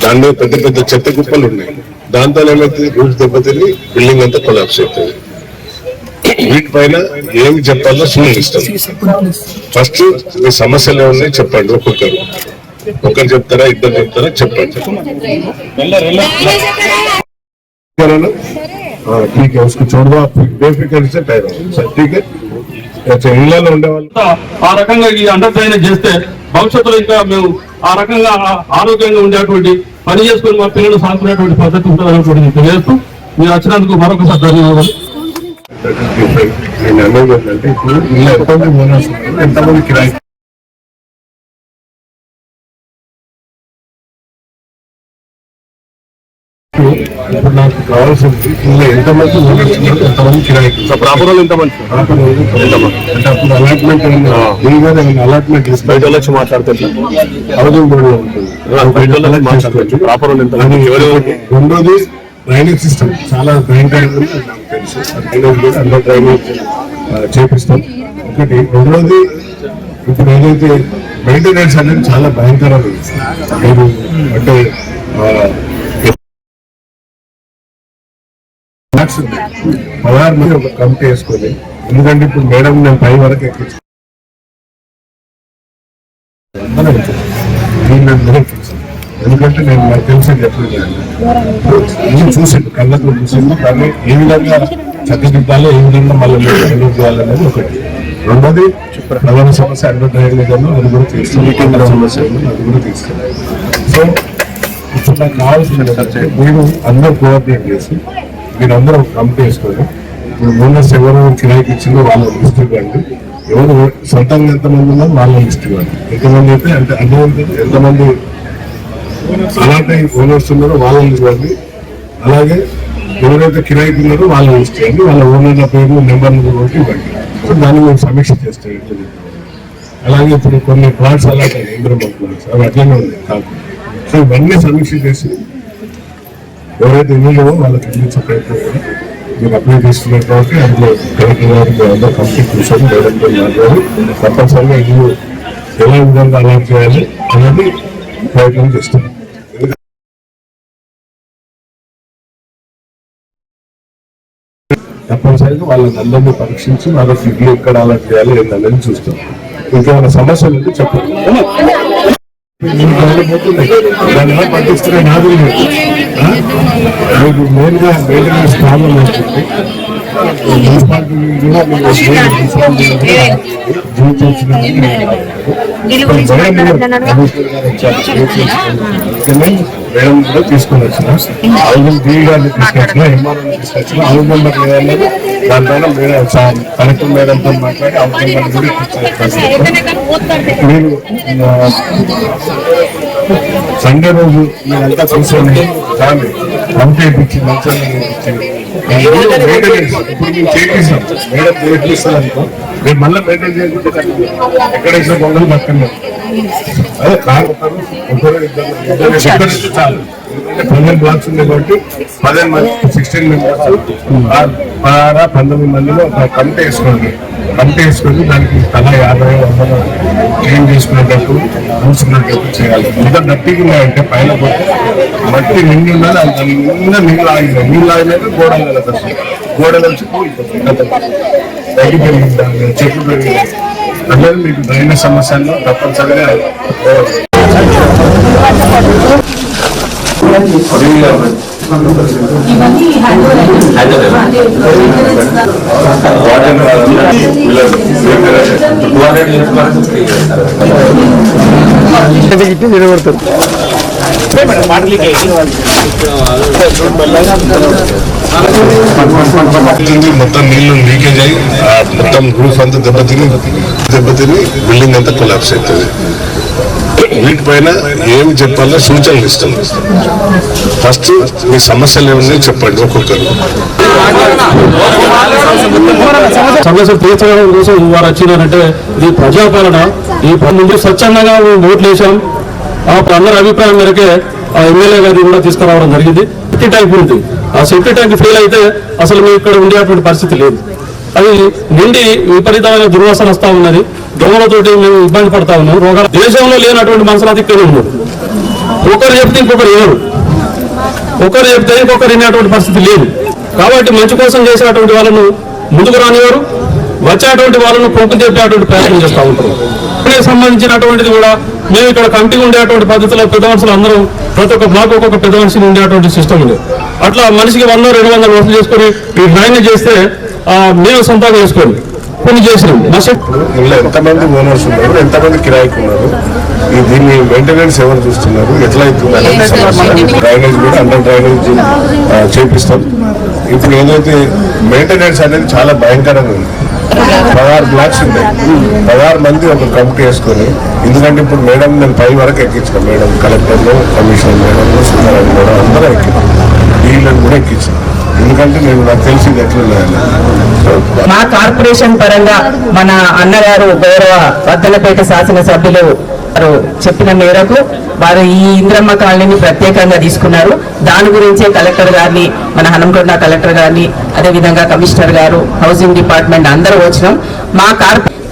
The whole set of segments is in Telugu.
దానిలో పెద్ద పెద్ద చెత్త కుప్పలు ఉన్నాయి. దాంతో ఏమైతే రూట్స్ దెబ్బతిని బిల్డింగ్ అంతా కొలాప్స్ అవుతుంది. వీటిపైన ఏమి చెప్పాలో సునిస్తాం. ఫస్ట్ మీ సమస్యలు ఏమున్నాయి చెప్పండి. ఒకరు చెప్తారా, ఇద్దరు చెప్తారా చెప్పండి. ठीक है, उसको छोड़ दो आप बेफिक्र से ठहरो सर. ठीक है, ఇళ్లలో ఉండేవాళ్ళు ఆ రకంగా ఈ అండర్ డ్రైనేజ్ చేస్తే భవిష్యత్తులో ఇంకా మేము ఆ రకంగా ఆరోగ్యంగా ఉండేటువంటి పని చేసుకుని మా పిల్లలు సాగుకునేటువంటి పద్ధతి ఉంటుందనేటువంటి తెలియజేస్తూ మీరు వచ్చినందుకు మరొకసారి ధన్యవాదాలు. నేను అనేది ఏంటంటే ఇప్పుడు ఇల్లు ఎంతమంది ఓనర్స్ ఉన్నారు, ఎంతమంది కిరాయి. ఇప్పుడు నాకు కావాల్సింది ఇల్లు ఎంతమంది ఓనర్స్ ఉన్నారు, ఎంతమంది కిరాయి. ప్రాపర్ ఎంతమంది అంటే అప్పుడు అలాట్మెంట్ అలాట్మెంట్ బయట వచ్చి మాట్లాడితే హౌసింగ్ బోర్డు లో ఉంటుంది. రెండోది డ్రైనేజ్ సిస్టమ్ చాలా భయంకరంగా నాకు తెలుసు. డ్రైనేజ్ కూడా అండర్ డ్రైనేజ్ చేపిస్తాం ఒకటి. రెండోది ఇప్పుడు ఏదైతే మెయింటెనెన్స్ అనేది చాలా భయంకరంగా మీరు అంటే పదహారు మంది ఒక కమిటీ వేసుకొని, ఎందుకంటే ఇప్పుడు మేడం నేను పై వరకు ఎక్కించాను, ఎందుకంటే నేను నాకు తెలిసి చెప్పలేదు చూసిండు, కళ్ళతో చూసిండు. కానీ ఏ విధంగా చక్కదిద్దాలో, ఏ విధంగా మళ్ళీ డెవలప్ చేయాలనేది ఒకటి. రెండోది ప్రధాన సమస్య అండర్ డ్రైనేజ్ అది కూడా తీసుకెళ్ళి సమస్య అది కూడా తీసుకెళ్ళాలి. సో ఇప్పుడు నాకు కావాల్సింది మీరు అందరూ కోఆర్డినేట్ చేసి మీరందరూ కమిటీ వేసుకొని, ఇప్పుడు ఓనర్స్ ఎవరు కిరాయికి ఇచ్చిందో వాళ్ళ లిస్ట్ ఇవ్వండి. ఎవరు సొంతంగా ఎంతమంది ఉన్నారో వాళ్ళ లిస్ట్ ఇవ్వండి. ఎంతమంది అయితే అంటే అర్థమవుతుంది, ఎంతమంది అలాంటి ఓనర్స్ ఉన్నారో వాళ్ళని ఇవ్వండి. అలాగే ఎవరైతే కిరాయికి ఉన్నారో వాళ్ళ లిస్ట్ ఇవ్వండి. వాళ్ళ ఓనర్ల పేరు నెంబర్లు కూడా ఇవ్వండి. సో దాన్ని మేము సమీక్ష చేస్తాం. అలాగే ఇప్పుడు కొన్ని ప్లాట్స్ అలాంటి ఇంద్రబాబు ప్లాట్స్ అవి అట్లనే ఉన్నాయి కాదు. సో ఇవన్నీ సమీక్ష చేసి ఎవరైతే ఇల్లు వాళ్ళకి అందించే ప్రయత్నం మీరు అప్లై చేస్తున్నారు కాబట్టి అందులో కలెక్టర్ గారికి అందరూ కంప్లీట్ కూర్చొని మేడంతో మాట్లాడి తప్పనిసరిగా ఇల్లు ఎలా విధంగా అలాట్ చేయాలి అనేది ప్రయత్నం చేస్తున్నాం. తప్పనిసరిగా వాళ్ళని అందరినీ పరీక్షించి వాళ్ళకి ఇల్లు ఎక్కడ అలాట్ చేయాలి ఏంటనేది చూస్తాం. ఇంకేమైనా సమస్యలు ఉంటే చెప్పండి. దానివల్ల పట్టిస్తున్న నాదులు మీకు మెయిన్గా మెయింటెనెన్స్ ప్రాబ్లం ఉంటుంది. మున్సిపాలిటీ మేడం కూడా తీసుకొని వచ్చిన హౌసింగ్ డీ గారిని తీసుకొచ్చిన, ఎంఆర్ఓని తీసుకొచ్చిన. హౌస్ మెంబర్ లేదన్నది దానిపైన మేడం కలెక్టర్ మేడంతో మాట్లాడి హౌస్ మెంబర్ కూడా మీరు సండే రోజు మీరంతా కూర్చొని దాన్ని పంపేపించి మంచిగా మెయింటెనెన్స్ ఇప్పుడు మేము చేపిస్తాం. మేడం చేపిస్తాం అనుకో, మేము మళ్ళీ మెయింటైన్ చేయకుంటే ఎక్కడైనా పొంగలు పక్కన అదే కాదు చాలు. ఎందుకంటే 15 బ్లాక్స్ ఉంది కాబట్టి 15 మంది 16 మెంబర్స్ 19 మందిలో ఒక కమిటీ వేసుకోండి. కమిటీ వేసుకొని దానికి తల 50 క్లీన్ చేసుకునేటప్పుడు చూసుకునేటప్పుడు చేయాలి. ఇంకా గట్టిగా అంటే పైన పోతే మట్టి నిండి ఉన్నది, అది నిన్న నీళ్ళు ఆగినాయి. నీళ్ళు ఆగినాక గోడలు కలుగుతాయి. గోడలు వచ్చి తగ్గిపోయింది, చెట్లు పెరిగినాయి. అంటే మీకు డ్రైనేజ్ సమస్యల్లో తప్పనిసరిగా మొత్తం నీళ్లు లీకేజ్ అయ్యి మొత్తం రూఫ్ అంతా దెబ్బతిని బిల్డింగ్ అంతా కొలాప్స్ అవుతుంది. వీటిపైన ఏమి చెప్పాలో సూచనలు ఇస్తాం. ఫస్ట్ మీ సమస్యలు ఏమన్నా చెప్పండి ఒక్కొక్కరు. సమస్యలు తీర్చడం కోసం వారు వచ్చినారంటే ఇది ప్రజాపాలన. ఈ ముందు స్వచ్ఛందంగా ఓట్లు వేసాం. అందరి అభిప్రాయం మేరకే ఆ ఎమ్మెల్యే గారిని కూడా తీసుకురావడం జరిగింది. సెప్టీ ట్యాంక్ ఉంది. ఆ సెప్టీ ట్యాంక్ ఫెయిల్ అయితే అసలు మేము ఇక్కడ ఉండేటువంటి పరిస్థితి లేదు. అది నిండి విపరీతమైన దుర్వాసన వస్తా ఉన్నది. దోమలతోటి మేము ఇబ్బంది పడతా ఉన్నాం. రోగాలు దేశంలో లేనటువంటి మనసులు ఇక్కడే ఉన్నారు. ఒకరు చెప్తే ఇంకొకరు వినరు, ఒకరు చెప్తే ఇంకొకరు వినేటువంటి పరిస్థితి లేదు. కాబట్టి మంచి కోసం చేసేటువంటి వాళ్ళను ముందుకు రానివారు, వచ్చేటువంటి వాళ్ళను పొక్కు చెప్పేటువంటి ప్రయత్నం చేస్తూ ఉంటారు. సంబంధించినటువంటిది కూడా మేము ఇక్కడ కమిటీ ఉండేటువంటి పద్ధతిలో పెద్ద మనుషులు అందరూ ప్రతి ఒక్క బ్లాక్ ఒక్కొక్క పెద్ద మనిషిని ఉండేటువంటి సిస్టమ్ ఉంది. అట్లా మనిషికి 100-200 వసూలు చేసుకొని ఈ డ్రైనేజ్ చేస్తే మేము సంపాదన చేసుకొని కొన్ని చేసినాం. ఇలా ఎంతమంది ఓనర్స్ ఉన్నారు, ఎంతమంది కిరాయికి ఉన్నారు, దీన్ని మెయింటెనెన్స్ ఎవరు చూస్తున్నారు, ఎట్లా అవుతుంది డ్రైనేజ్ కూడా అండర్ డ్రైనేజ్ చేపిస్తాం. ఇప్పుడు ఏదైతే మెయింటెనెన్స్ అనేది చాలా భయంకరంగా ఉంది. 16 బ్లాక్స్ ఉన్నాయి, 16 మంది ఒక కమిటీ వేసుకొని. ఎందుకంటే ఇప్పుడు మేడం నేను పై వరకు ఎక్కించాను. మేడం కలెక్టర్లు, కమిషనర్ మేడం, సుందరాన్ని మేడం అందరూ ఎక్కించాను, డీలను కూడా ఎక్కించాను. ఎందుకంటే నాకు తెలిసింది ఎట్లున్నాయని. మా కార్పొరేషన్ పరంగా మన అన్నగారు గౌరవ వర్ధనపేట శాసనసభ్యులు చెప్పిన మేరకు వారు ఈ ఇంద్రమ్మ కాలనీని ప్రత్యేకంగా తీసుకున్నారు. దాని గురించే కలెక్టర్ గారిని, మన హనంకొండ కలెక్టర్ గారిని, అదేవిధంగా కమిషనర్ గారు, హౌసింగ్ డిపార్ట్మెంట్ అందరూ వచ్చినాం. మా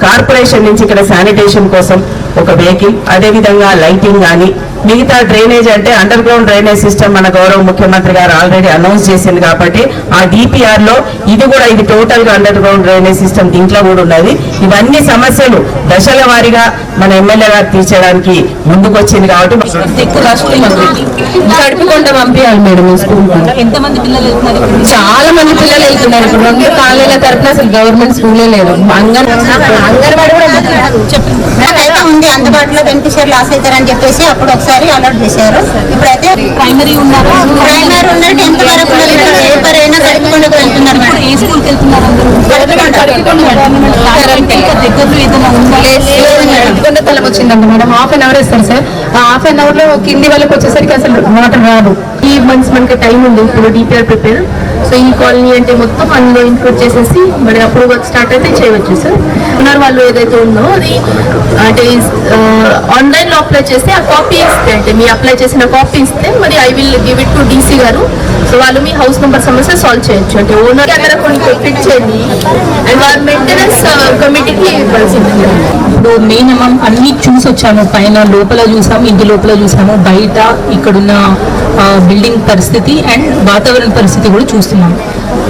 కార్పొరేషన్ నుంచి ఇక్కడ శానిటేషన్ కోసం ఒక వెహికల్, అదేవిధంగా లైటింగ్ కానీ మిగతా డ్రైనేజ్ అంటే అండర్ గ్రౌండ్ డ్రైనేజ్ సిస్టమ్ మన గౌరవ ముఖ్యమంత్రి గారు ఆల్రెడీ అనౌన్స్ చేసింది. కాబట్టి ఆ డిపిఆర్ లో ఇది కూడా ఇది టోటల్ గా అండర్ గ్రౌండ్ డ్రైనేజ్ సిస్టమ్ దీంట్లో కూడా ఉన్నది. ఇవన్నీ సమస్యలు దశల వారీగా మన ఎమ్మెల్యే గారు తీర్చడానికి ముందుకు వచ్చింది. కాబట్టి గడుపుకుంటూ పంపించాలి మేడం స్కూల్. ఎంతమంది పిల్లలు వెళ్తున్నారు? చాలా మంది పిల్లలు వెళ్తున్నారు. ఇప్పుడు 2 కాలేజీల తరఫున అసలు గవర్నమెంట్ స్కూలే లేదు. అంగన్వాడీ కూడా ఉంది అందుబాటులో బెనిఫిషియర్ లాస్ అవుతారని చెప్పేసి అప్పుడు ఒకసారి అలర్ట్ చేశారు. ఇప్పుడైతే ప్రైమరీ ఉన్నారు, 10th వరకు ఎవరైనా గడుపుకుంటూ వెళ్తున్నారు. ఏ స్కూల్కి వెళ్తున్నారు? తలం వచ్చిందండి మేడం. హాఫ్ అన్ అవర్ ఇస్తారు సార్. ఆ హాఫ్ అన్ అవర్ లో కింది వాళ్ళకి వచ్చేసరికి అసలు వాటర్ రాదు. ఈ మంత్స్ మనకి టైం ఉంది ఇప్పుడు డిపిఆర్ ప్రిపేర్. సో ఈ కాలనీ అంటే మొత్తం అందులో ఇంక్లూడ్ చేసేసి మరి అప్పుడు వర్క్ స్టార్ట్ అయితే చేయవచ్చు సార్. ఉన్నారు వాళ్ళు ఏదైతే ఉందో అది అంటే ఆన్లైన్ లో అప్లై చేస్తే ఆ కాపీ ఇస్తే, అంటే మీ అప్లై చేసిన కాపీ ఇస్తే మరి I will give it to DC గారు. సో వాళ్ళు మీ హౌస్ నెంబర్ సమస్య సాల్వ్ చేయొచ్చు. అంటే ఓనర్ అక్కడ కొన్ని ఫిట్ చేయండి అండ్ వాళ్ళ మెయింటెనెన్స్ కమిటీకి ఇవ్వాల్సింది. ఇప్పుడు మినిమం అన్ని చూసి వచ్చాము. పైన లోపల చూసాము, ఇంటి లోపల చూసాము, బయట ఇక్కడున్న బిల్డింగ్ పరిస్థితి అండ్ వాతావరణ పరిస్థితి కూడా చూస్తున్నాం.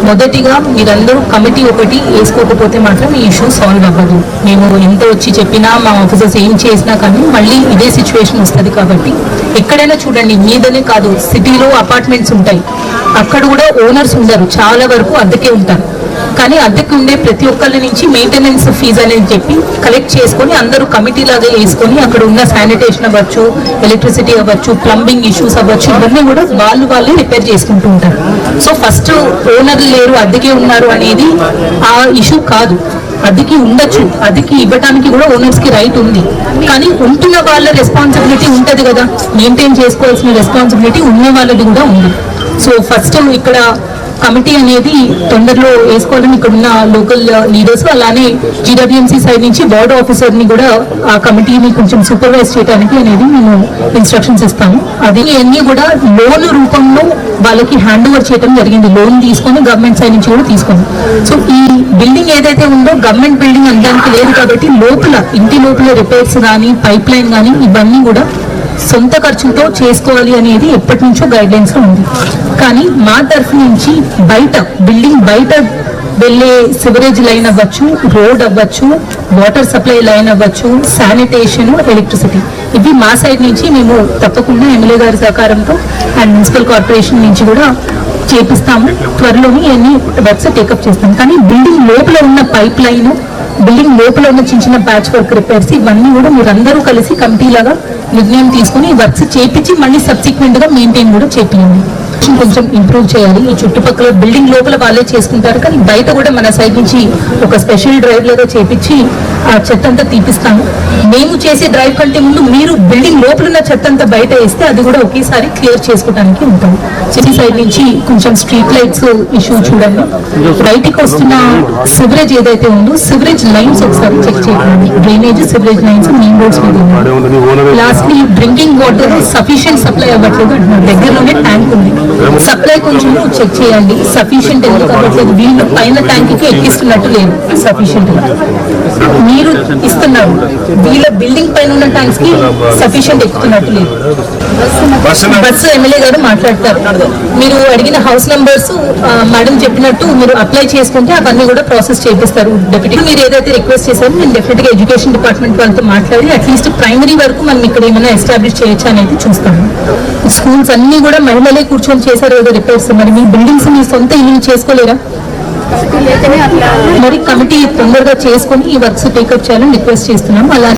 మొదటిగా మీరందరూ కమిటీ ఒకటి వేసుకోకపోతే మాత్రం ఈ ఇష్యూ సాల్వ్ అవ్వదు. మేము ఎంత వచ్చి చెప్పినా మా ఆఫీసర్స్ ఏం చేసినా కానీ మళ్ళీ ఇదే సిచ్యువేషన్ వస్తుంది. కాబట్టి ఎక్కడైనా చూడండి, మీదనే కాదు సిటీలో అపార్ట్మెంట్స్ ఉంటాయి, అక్కడ కూడా ఓనర్స్ ఉండరు, చాలా వరకు అద్దెకే ఉంటారు. కానీ అద్దెకు ఉండే ప్రతి ఒక్కళ్ళ నుంచి మెయింటెనెన్స్ ఫీజు అనేది చెప్పి కలెక్ట్ చేసుకొని అందరూ కమిటీ లాగా వేసుకొని అక్కడ ఉన్న శానిటేషన్ అవ్వచ్చు, ఎలక్ట్రిసిటీ అవ్వచ్చు, ప్లంబింగ్ ఇష్యూస్ అవ్వచ్చు, ఇవన్నీ కూడా వాళ్ళే రిపేర్ చేసుకుంటూ ఉంటారు. సో ఫస్ట్ ఓనర్లు లేరు, అద్దెకే ఉన్నారు అనేది ఆ ఇష్యూ కాదు. అద్దెకి ఉండొచ్చు, అద్దెకి ఇవ్వడానికి కూడా ఓనర్స్ కి రైట్ ఉంది. కానీ ఉంటున్న వాళ్ళ రెస్పాన్సిబిలిటీ ఉంటుంది కదా, మెయింటైన్ చేసుకోవాల్సిన రెస్పాన్సిబిలిటీ ఉన్న వాళ్ళది కూడా ఉంది. సో ఫస్ట్ ఇక్కడ కమిటీ అనేది తొందరలో వేసుకోవాలని ఇక్కడ ఉన్న లోకల్ లీడర్స్, అలానే జీడబ్ల్యూఎంసీ సైడ్ నుంచి వార్డ్ ఆఫీసర్ని కూడా ఆ కమిటీని కొంచెం సూపర్వైజ్ చేయడానికి అనేది మేము ఇన్స్ట్రక్షన్స్ ఇస్తాము. అది అన్ని కూడా లోన్ రూపంలో వాళ్ళకి హ్యాండ్ ఓవర్ చేయడం జరిగింది. లోన్ తీసుకొని గవర్నమెంట్ సైడ్ నుంచి కూడా తీసుకొని. సో ఈ బిల్డింగ్ ఏదైతే ఉందో గవర్నమెంట్ బిల్డింగ్ అనడానికి లేదు కాబట్టి లోపల ఇంటి లోపల రిపేర్స్ కానీ పైప్ లైన్ కానీ ఇవన్నీ కూడా సొంత ఖర్చుతో చేసుకోవాలి అనేది ఎప్పటి నుంచో గైడ్ లైన్స్ లో ఉంది. కానీ మా తరఫు నుంచి బయట బిల్డింగ్ బయట వెళ్ళే సివరేజ్ లైన్ అవ్వచ్చు, రోడ్ అవ్వచ్చు, వాటర్ సప్లై లైన్ అవ్వచ్చు, శానిటేషన్, ఎలక్ట్రిసిటీ, ఇవి మా సైడ్ నుంచి మేము తప్పకుండా ఎమ్మెల్యే గారి సహకారంతో అండ్ మున్సిపల్ కార్పొరేషన్ నుంచి కూడా చేపిస్తాము. త్వరలోనే అన్ని వర్క్స్ టేకప్ చేస్తాం. కానీ బిల్డింగ్ లోపల ఉన్న పైప్ లైన్, బిల్డింగ్ లోపల ఉన్న చిన్న చిన్న ప్యాచ్ వర్క్ రిపేర్స్ ఇవన్నీ కూడా మీరందరూ కలిసి కమిటీ లాగా నిర్ణయం తీసుకుని వర్క్స్ చేపించి మళ్ళీ సబ్సిక్వెంట్ గా మెయింటైన్ కూడా చేపియండి. కొంచెం ఇంప్రూవ్ చేయాలి. ఈ చుట్టుపక్కల బిల్డింగ్ లోపల వాళ్ళే చేసుకుంటారు, కానీ బయట కూడా మన సైడ్ నుంచి ఒక స్పెషల్ డ్రైవ్ లాగా చేపించి ఆ చెత్త అంతా తీపిస్తాము. మేము చేసే డ్రైవ్ కంటే ముందు మీరు బిల్డింగ్ లోపల ఉన్న చెత్త అంతా బయట వేస్తే అది కూడా ఒకేసారి క్లియర్ చేసుకోవడానికి ఉంటుంది. సిటీ సైడ్ నుంచి కొంచెం స్ట్రీట్ లైట్స్ ఇష్యూ చూడండి. బయటికి వస్తున్న సివరేజ్ ఏదైతే ఉందో సివరేజ్ లైన్స్ ఒకసారి చెక్ చేయండి. Drainage sewerage lines main roads మీద ఉన్నాయి. Lastly drinking water sufficient supply అవ్వట్లేదు అంటున్నారు. దగ్గరలోనే ట్యాంక్ ఉంది, సప్లై కొంచెం చెక్ చేయండి. సఫిషియెంట్ ఎందుకు అవ్వట్లేదు, వీళ్ళు పైన ట్యాంక్ కి ఎక్కిస్తున్నట్టు లేదు. సఫిషియెంట్ గా మీరు ఇస్తున్నారు, వీళ్ళ బిల్డింగ్ పైన ఉన్న ట్యాంక్స్ కి సఫిషియెంట్ ఎక్కుతున్నట్టు లేదు. బస్సు ఎమ్మెల్యే గారు మాట్లాడతారు. మీరు అడిగిన హౌస్ నంబర్స్ మేడం చెప్పినట్టు మీరు అప్లై చేసుకుంటే అవన్నీ కూడా ప్రాసెస్ చేపిస్తారు. డెప్యూటీ మీరు ఏదైతే రిక్వెస్ట్ చేశారో నేను డెఫినెట్ గా ఎడ్యుకేషన్ డిపార్ట్మెంట్ వాళ్ళతో మాట్లాడి అట్లీస్ట్ ప్రైమరీ వరకు మనం ఇక్కడ ఏమైనా ఎస్టాబ్లిష్ చేయొచ్చా అనేది చూస్తాము. స్కూల్స్ అన్ని కూడా మహిళలే కూర్చొని చేశారు ఏదో రిపేర్స్. మరి మీ బిల్డింగ్స్ మీ సొంత ఇల్లు చేసుకోలేరా? మరి కమిటీ తొందరగా చేసుకొని ఈ వర్క్స్ టేకప్ చేయాలని రిక్వెస్ట్ చేస్తున్నాం. అలాగే